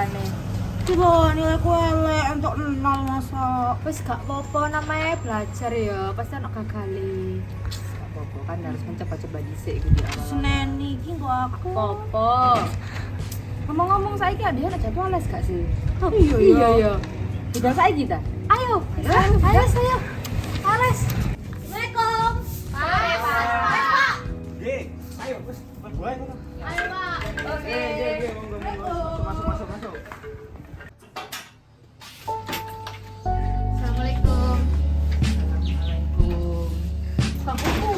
nilainya. Coba nilaiku elek untuk 0 masa. Wis gak apa-apa namanya belajar ya, pasti anak gagali. Gak apa-apa kan harus mencoba-coba dhisik gitu di awal. Seneni iki kok aku. Apa? Ngomong-ngomong saiki ada yang jadwal les gak sih? Oh, iya. iya. Udah saiki ta? Ayo, ayo. Les. Assalamualaikum. Pak. Ye, ayo wis berbuah itu. Ayo, Pak. Oke. Monggo. Masuk. Assalamualaikum. Assalamualaikum. Sakuku.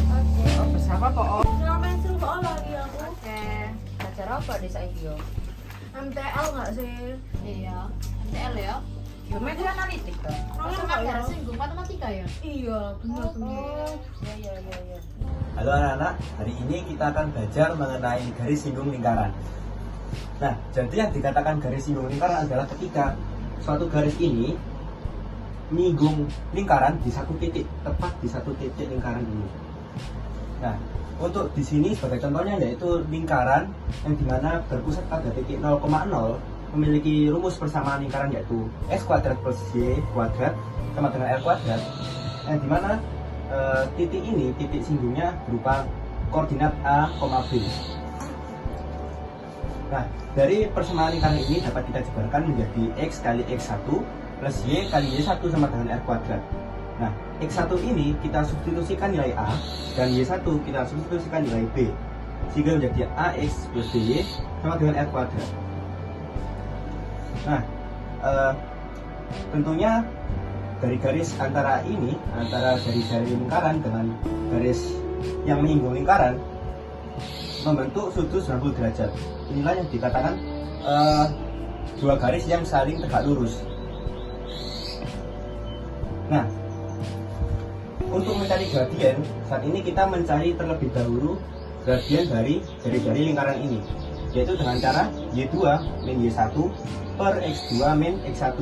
Oke. Oh, bersama kok. Ngapain seru kok lagi aku? Oke. Belajar apa di saiki yo? MTL enggak sih? Iya. MTL ya. Geometri analitik toh. Kamu Kan nggak ya? singgung matematika ya? Iya, benar. Iya. Halo anak-anak, hari ini kita akan belajar mengenai garis singgung lingkaran. Nah, jadi yang dikatakan garis singgung lingkaran adalah ketika suatu garis ini menyinggung lingkaran di satu titik, tepat di satu titik lingkaran ini. Nah, untuk di sini sebagai contohnya yaitu lingkaran yang dimana berpusat pada titik 0,0 memiliki rumus persamaan lingkaran yaitu x kuadrat plus y kuadrat sama dengan r kuadrat, yang dimana titik ini, titik singgungnya berupa koordinat a, b. Nah, dari persamaan lingkaran ini dapat kita jabarkan menjadi x kali x1 plus y kali y1 sama dengan r kuadrat. Nah, x1 ini kita substitusikan nilai a dan y1 kita substitusikan nilai b, sehingga menjadi ax plus by sama dengan r kuadrat. Nah, tentunya dari garis antara ini, antara garis-garis lingkaran dengan garis yang menyinggung lingkaran membentuk sudut 90 derajat. Inilah yang dikatakan dua garis yang saling tegak lurus. Nah, untuk mencari gradien, saat ini kita mencari terlebih dahulu gradien dari jari-jari lingkaran ini, yaitu dengan cara y2 min y1 per x2 min x1,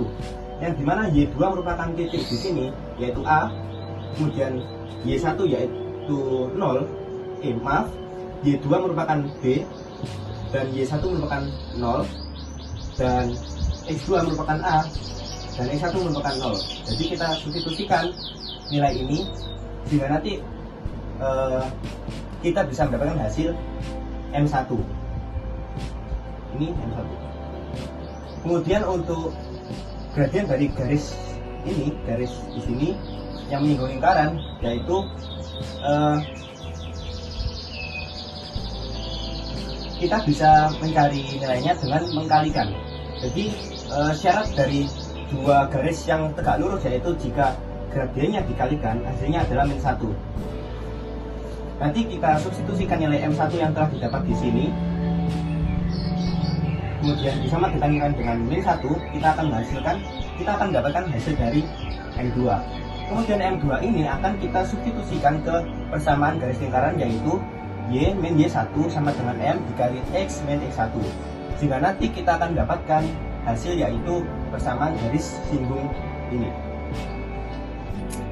yang dimana y2 merupakan titik di sini yaitu a, kemudian y1 yaitu 0, y2 merupakan b, dan y1 merupakan 0, dan x2 merupakan a, dan x1 merupakan 0. Jadi kita substitusikan nilai ini sehingga nanti kita bisa mendapatkan hasil M1. Ini M1. Kemudian untuk gradien dari garis ini, garis di sini yang menyinggung lingkaran, yaitu kita bisa mencari nilainya dengan mengkalikan. Jadi syarat dari dua garis yang tegak lurus yaitu jika gradiennya dikalikan hasilnya adalah min 1. Nanti kita substitusikan nilai M1 yang telah didapat di sini, kemudian disama ditandingkan dengan min 1, kita akan mendapatkan hasil dari M2. Kemudian M2 ini akan kita substitusikan ke persamaan garis lingkaran yaitu y min y1 sama dengan m dikali x min x1, sehingga nanti kita akan mendapatkan hasil yaitu persamaan garis singgung ini.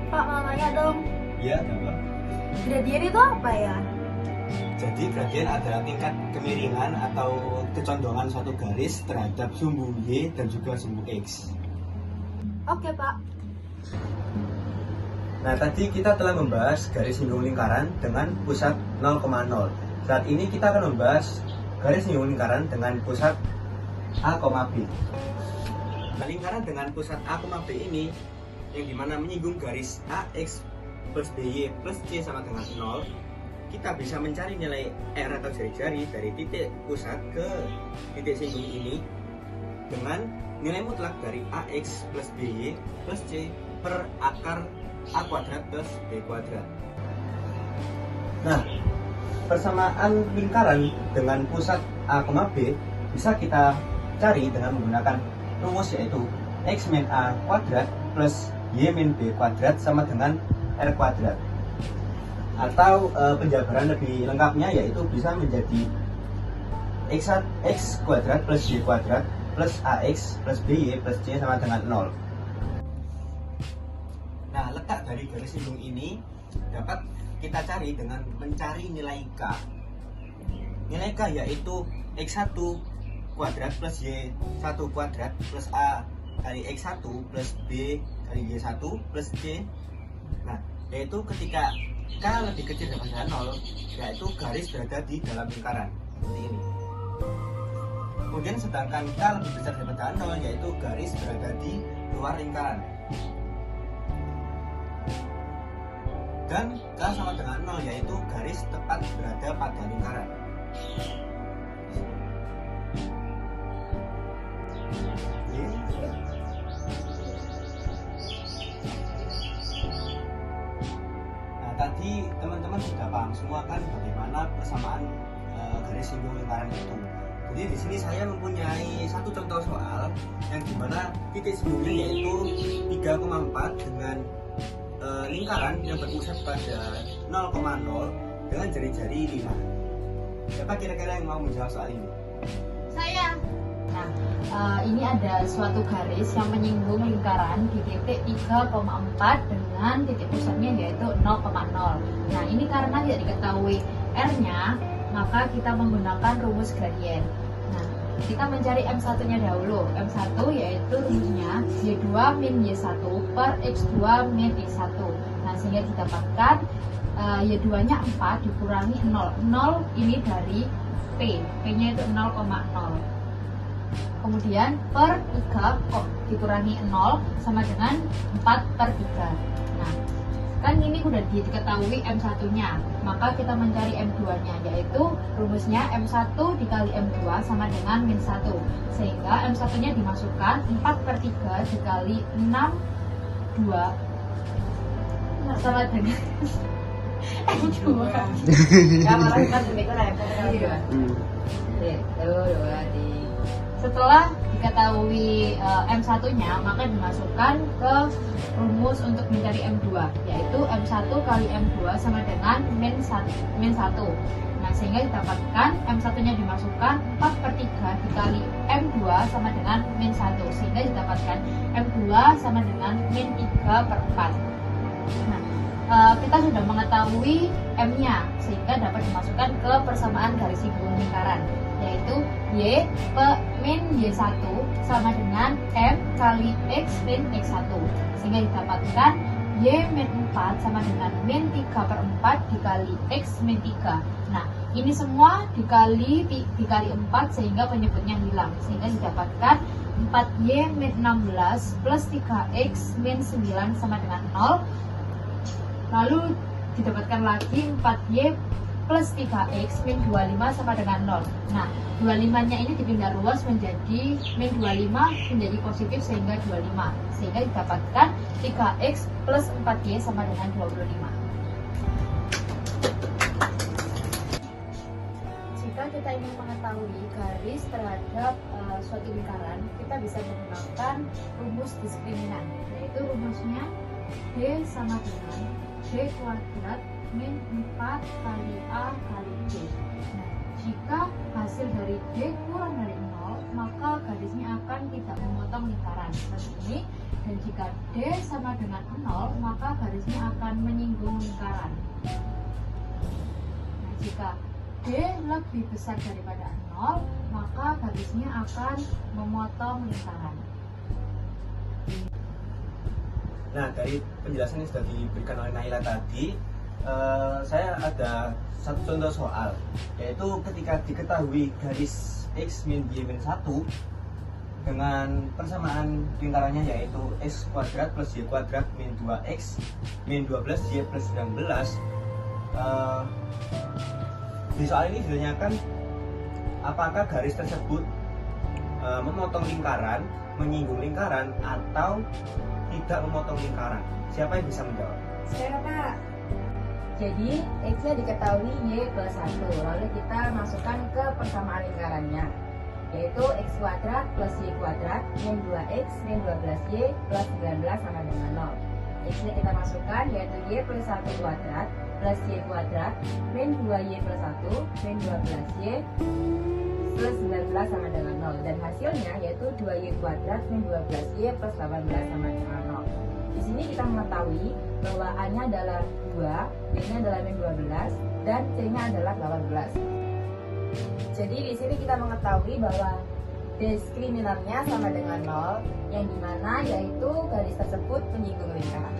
Pak, mau nanya dong. Ya, Bapak. Gradien itu apa ya? Jadi gradien adalah tingkat kemiringan atau kecondongan suatu garis terhadap sumbu y dan juga sumbu x. Oke, Pak. Nah, tadi kita telah membahas garis singgung lingkaran dengan pusat 0,0. Saat ini kita akan membahas garis singgung lingkaran dengan pusat A, B. Nah, lingkaran dengan pusat A, B ini yang dimana menyinggung garis AX plus BY plus C sama dengan 0, kita bisa mencari nilai R atau jari-jari dari titik pusat ke titik singgung ini dengan nilai mutlak dari AX plus BY plus C per akar A kuadrat plus B kuadrat. Nah, persamaan lingkaran dengan pusat A, B bisa kita cari dengan menggunakan rumus yaitu X min A kuadrat plus Y min B kuadrat sama dengan R kuadrat. Atau penjabaran lebih lengkapnya yaitu bisa menjadi X kuadrat plus Y kuadrat plus AX plus BY plus C sama dengan 0. Nah, letak dari garis singgung ini dapat kita cari dengan mencari nilai K. Nilai K yaitu X1 kuadrat plus Y1 kuadrat plus A kali X1 plus B kali Y1 plus C. Nah, yaitu ketika K lebih kecil daripada 0, yaitu garis berada di dalam lingkaran seperti ini. Kemudian sedangkan K lebih besar daripada 0, yaitu garis berada di luar lingkaran. Dan K sama dengan 0, yaitu garis tepat berada pada lingkaran. Nah, tadi teman-teman sudah paham semua kan bagaimana persamaan garis singgung lingkaran itu. Jadi di sini saya mempunyai satu contoh soal yang dimana titik singgungnya yaitu 3,4 dengan lingkaran yang berpusat pada 0,0 dengan jari-jari 5. Siapa kira-kira yang mau menjawab soal ini? Saya. Nah, ini ada suatu garis yang menyinggung lingkaran di titik 3,4 dengan titik pusatnya yaitu 0,0. Nah, ini karena tidak diketahui R-nya, maka kita menggunakan rumus gradien. Nah, kita mencari M1-nya dahulu. M1 yaitu rumusnya Y2 min Y1 per X2 min X1. Nah, sehingga didapatkan Y2-nya 4 dikurangi 0. 0 ini dari P. P-nya itu 0,0. Kemudian per 3 dikurangi 0 sama dengan 4 per 3. Nah, kan ini sudah diketahui M1-nya, maka kita mencari M2-nya, yaitu rumusnya M1 dikali M2 sama dengan min 1. Sehingga M1-nya dimasukkan 4 per 3 dikali 6, 2 sama dengan M2. Ya malah kita demikian repot kali ya. Setelah diketahui M1-nya, maka dimasukkan ke rumus untuk mencari M2, yaitu M1 kali M2 sama dengan min 1. Nah, sehingga didapatkan M1-nya dimasukkan 4 per 3 dikali M2 sama dengan min 1, sehingga didapatkan M2 sama dengan min 3 per 4. Nah, kita sudah mengetahui M-nya, sehingga dapat dimasukkan ke persamaan garis singgung lingkaran, yaitu Y min Y1 sama dengan M kali X min X1, sehingga didapatkan Y min 4 sama dengan min 3 per 4 dikali X min 3. Nah, ini semua dikali 4 sehingga penyebutnya hilang, sehingga didapatkan 4Y min 16 plus 3X min 9 sama dengan 0. Lalu didapatkan lagi 4Y plus 3X min 25 sama dengan 0. Nah, 25-nya ini dipindah luas menjadi min 25 menjadi positif sehingga 25. Sehingga didapatkan 3X plus 4Y sama dengan 25. Jika kita ingin mengetahui garis terhadap suatu lingkaran, kita bisa menggunakan rumus diskriminan, yaitu rumusnya D sama dengan D kuadrat min 4 kali A kali D. Nah, jika hasil dari D kurang dari 0, maka garisnya akan tidak memotong lingkaran seperti ini. Dan jika D sama dengan 0, maka garisnya akan menyinggung lingkaran. Nah, jika D lebih besar daripada 0, maka garisnya akan memotong lingkaran. Nah, dari penjelasan yang sudah diberikan oleh Naila tadi, saya ada satu contoh soal, yaitu ketika diketahui garis X min Y min 1 dengan persamaan lingkarannya yaitu X kuadrat plus Y kuadrat min 2X min 12Y plus 19. Di soal ini ditanyakan apakah garis tersebut memotong lingkaran, menyinggung lingkaran, atau tidak memotong lingkaran. Siapa yang bisa menjawab? Saya, Pak. Jadi X-nya diketahui Y plus 1, lalu kita masukkan ke persamaan lingkarannya, yaitu X kuadrat plus Y kuadrat min 2X min 12Y plus 19 sama dengan 0. X-nya kita masukkan yaitu Y plus 1 kuadrat plus Y kuadrat min 2Y plus 1 min 12Y plus 19 sama dengan 0. Dan hasilnya yaitu 2Y kuadrat min 12Y plus 18 sama dengan 0. Di sini kita mengetahui bahwa A-nya adalah 2, B-nya adalah min 12, dan C-nya adalah 18. Jadi di sini kita mengetahui bahwa Diskriminannya sama dengan 0, yang dimana yaitu garis tersebut menyinggung lingkaran.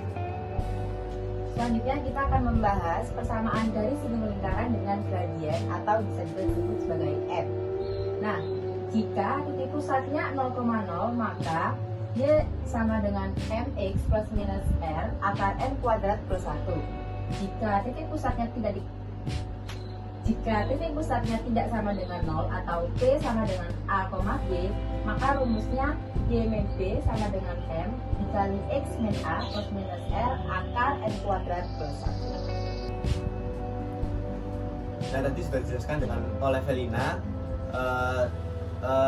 Selanjutnya kita akan membahas persamaan garis singgung lingkaran dengan gradien atau bisa juga disebut sebagai f. Nah, jika titik pusatnya 0,0 maka y sama dengan mx plus minus r akar n kuadrat plus 1. Jika titik pusatnya tidak sama dengan 0 atau p sama dengan a, b, maka rumusnya y min b sama dengan m dikali x min a plus minus r akar n kuadrat plus 1. Nah, tadi sudah dijelaskan oleh Velina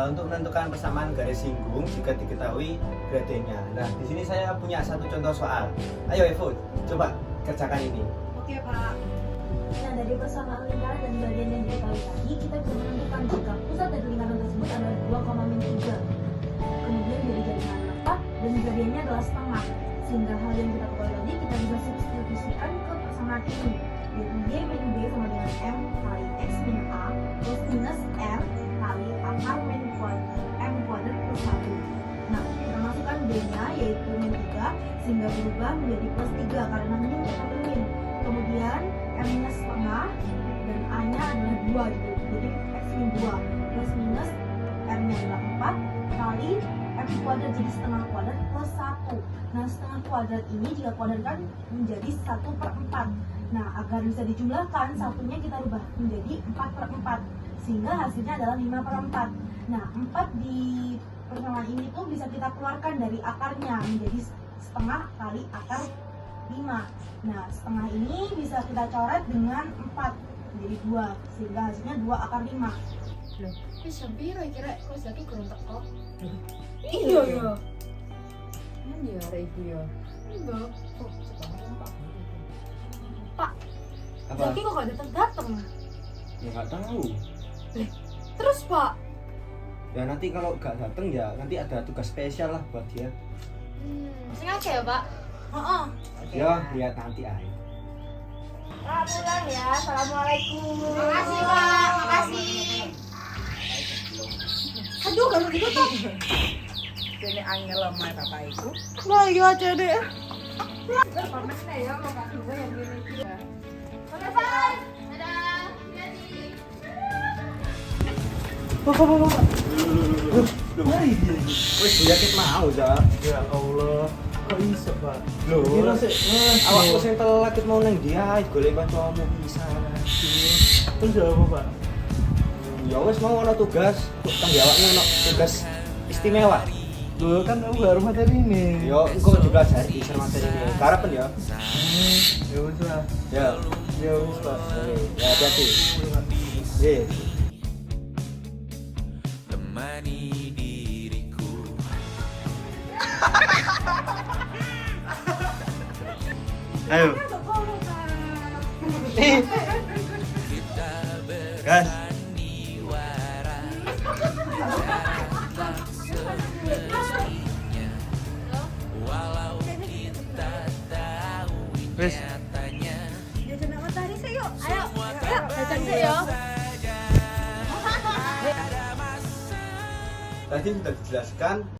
untuk menentukan persamaan garis singgung jika diketahui gradiennya. Nah, di sini saya punya satu contoh soal. Ayo Evo, coba kerjakan ini. Oke Pak. Nah, dari persamaan lingkaran dan gradien yang diketahui tadi, kita bisa menentukan jika pusat dari lingkaran tersebut adalah 2,3. Kemudian dari jaringan 4 dan gradiennya adalah setengah. Sehingga hal yang kita ketahui tadi kita bisa substitusikan ke persamaan ini, yaitu y min b sama dengan m kali x min a plus minus r kali akar m kuadrat plus 1. Nah, kita masukkan b-nya yaitu min 3 sehingga berubah menjadi plus 3 karena min kita min. Kemudian m-nya setengah dan a-nya adalah 2 gitu. Jadi x min 2 plus minus r-nya adalah 4 kali m kuadrat jadi setengah kuadrat plus 1. Nah, setengah kuadrat ini jika kuadratkan menjadi 1/4. Nah, agar bisa dijumlahkan, satunya kita rubah menjadi 4/4 sehingga hasilnya adalah 5/4. Nah, 4 di persamaan ini tuh bisa kita keluarkan dari akarnya menjadi setengah kali akar 5. Nah, setengah ini bisa kita coret dengan 4 menjadi 2 sehingga hasilnya 2 akar 5. Loh, wis piro kira kok lagi kurang teko? Iya ya. Ini ya ibu ya. Mbak, Pak, Apa? Zaki kok gak datang-datang? Ya nggak tahu. Terus Pak, Ya nanti kalau nggak datang ya nanti ada tugas spesial lah buat dia. sengaja ya Pak? heeh. Ya lihat nanti aja. Pak, pulang ya. Assalamualaikum. Makasih Pak, makasih. Aduh, kalau gitu tuh. Jadi angel lemah bapak ibu. Wah, iya aja deh. Pamesnya ya, mau kasih gue yang gini ya. Oke Pak, dadah, hati-hati. Wes yakin mau za. Ya Allah, kok iso Pak? Loh, Kira sih, awakmu sing telat ket mau nang dia golek kancamu bisa. terus ya apa Pak? Ya wes mau ana tugas, kok kangge awakmu ana tugas istimewa. Loh kan aku gak rumah materi ini. Yo engko dipelajari di materi ini. Karepen ya. Ya wis lah. Ya. Ya wis Pak. Ya hati-hati. Ye. Temani diriku. Ayo. Gas. Walau kita tahu Wes. nyatanya Jajan sama tadi saya yuk. Ayo. Jajan sih ya. Tadi sudah dijelaskan